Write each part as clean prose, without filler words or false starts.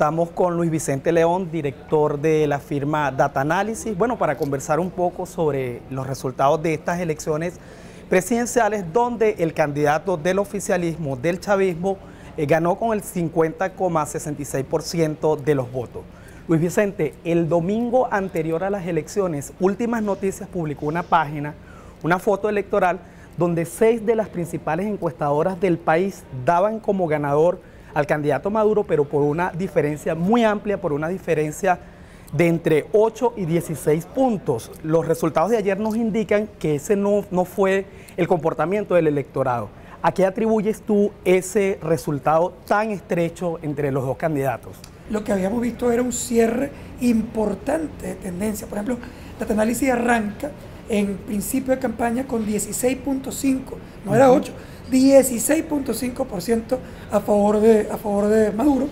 Estamos con Luis Vicente León, director de la firma Data Analysis, bueno, para conversar un poco sobre los resultados de estas elecciones presidenciales, donde el candidato del oficialismo, del chavismo, ganó con el 50,66% de los votos. Luis Vicente, el domingo anterior a las elecciones, Últimas Noticias publicó una página, una foto electoral, donde 6 de las principales encuestadoras del país daban como ganador al candidato Maduro, pero por una diferencia muy amplia, por una diferencia de entre 8 y 16 puntos. Los resultados de ayer nos indican que ese no fue el comportamiento del electorado. ¿A qué atribuyes tú ese resultado tan estrecho entre los dos candidatos? Lo que habíamos visto era un cierre importante de tendencia. Por ejemplo, Data Analysis arranca en principio de campaña con 16.5, no era 8, 16.5% a favor de Maduro.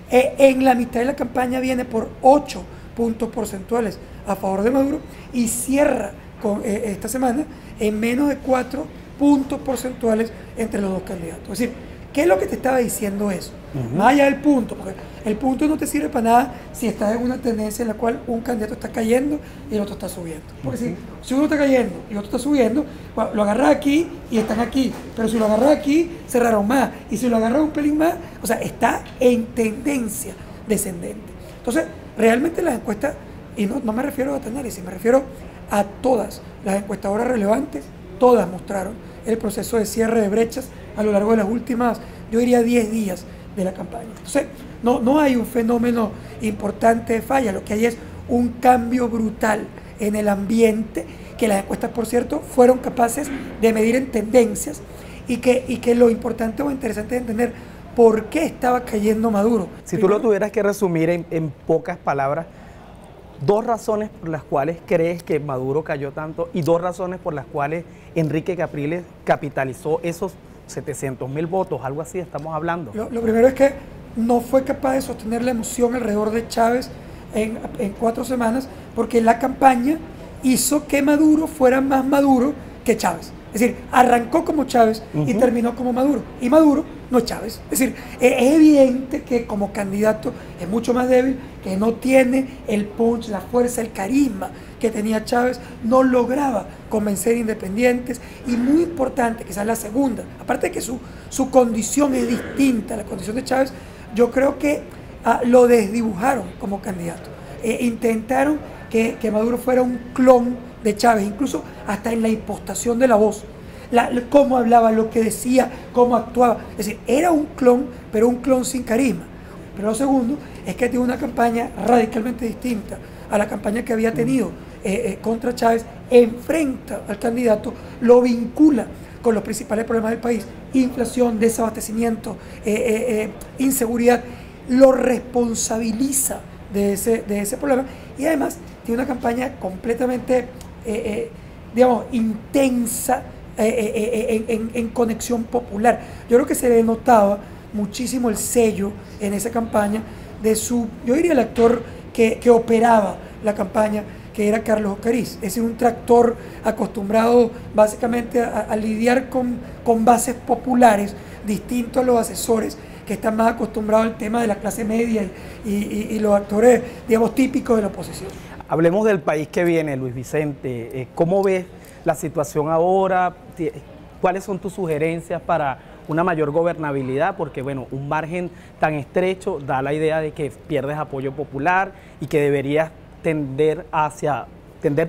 En la mitad de la campaña viene por 8 puntos porcentuales a favor de Maduro y cierra con, esta semana en menos de 4 puntos porcentuales entre los dos candidatos. Es decir, ¿qué es lo que te estaba diciendo eso? Más allá del punto, porque el punto no te sirve para nada si estás en una tendencia en la cual un candidato está cayendo y el otro está subiendo. Porque si uno está cayendo y el otro está subiendo, bueno, lo agarras aquí y están aquí, pero si lo agarras aquí, cerraron más, y si lo agarras un pelín más, o sea, está en tendencia descendente. Entonces, realmente las encuestas, y no me refiero a Data Analysis, me refiero a todas las encuestadoras relevantes, todas mostraron el proceso de cierre de brechas a lo largo de las últimas, yo diría 10 días de la campaña. Entonces, no hay un fenómeno importante de falla, lo que hay es un cambio brutal en el ambiente, que las encuestas, por cierto, fueron capaces de medir en tendencias y que lo importante o interesante es entender por qué estaba cayendo Maduro. Si tú lo tuvieras que resumir en pocas palabras, 2 razones por las cuales crees que Maduro cayó tanto y 2 razones por las cuales Enrique Capriles capitalizó esos 700.000 votos, algo así estamos hablando. Lo primero es que no fue capaz de sostener la emoción alrededor de Chávez en 4 semanas, porque la campaña hizo que Maduro fuera más Maduro que Chávez. Es decir, arrancó como Chávez y terminó como Maduro. Y Maduro no es Chávez. Es decir, es evidente que como candidato es mucho más débil, que no tiene el punch, la fuerza, el carisma que tenía Chávez, no lograba convencer independientes. Y muy importante, quizás la segunda, aparte de que su condición es distinta a la condición de Chávez, yo creo que lo desdibujaron como candidato. Intentaron que Maduro fuera un clon de Chávez, incluso hasta en la impostación de la voz, cómo hablaba, lo que decía, cómo actuaba. Es decir, era un clon, pero un clon sin carisma. Pero lo segundo es que tiene una campaña radicalmente distinta a la campaña que había tenido contra Chávez. Enfrenta al candidato, lo vincula con los principales problemas del país: inflación, desabastecimiento, inseguridad, lo responsabiliza de ese problema, y además tiene una campaña completamente digamos, intensa en conexión popular. Yo creo que se le notaba muchísimo el sello en esa campaña de yo diría el actor que operaba la campaña, que era Carlos Ocariz. Es decir, un tractor acostumbrado básicamente a lidiar con bases populares, distinto a los asesores que están más acostumbrados al tema de la clase media y los actores, digamos, típicos de la oposición. Hablemos del país que viene, Luis Vicente. ¿Cómo ves la situación ahora? ¿Cuáles son tus sugerencias para una mayor gobernabilidad? Porque, bueno, un margen tan estrecho da la idea de que pierdes apoyo popular y que deberías tender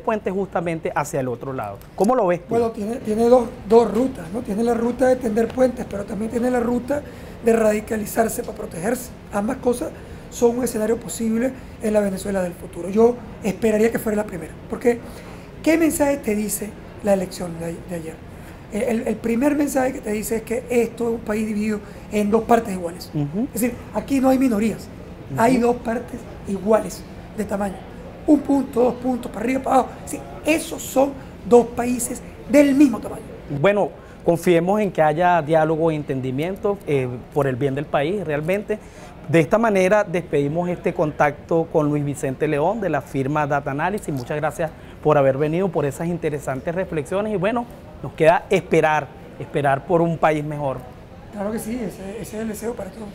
puentes justamente hacia el otro lado. ¿Cómo lo ves tú? Bueno, tiene dos rutas, ¿no? Tiene la ruta de tender puentes, pero también tiene la ruta de radicalizarse para protegerse. Ambas cosas son un escenario posible en la Venezuela del futuro. Yo esperaría que fuera la primera, porque ¿qué mensaje te dice la elección de ayer? El primer mensaje que te dice es que esto es un país dividido en 2 partes iguales. Es decir, aquí no hay minorías, hay 2 partes iguales de tamaño. 1 punto, 2 puntos, para arriba, para abajo. Sí, esos son 2 países del mismo tamaño. Bueno, confiemos en que haya diálogo e entendimiento por el bien del país, realmente. De esta manera despedimos este contacto con Luis Vicente León de la firma Data Analysis. Muchas gracias por haber venido, por esas interesantes reflexiones, y bueno, nos queda esperar por un país mejor. Claro que sí, ese es el deseo para todos.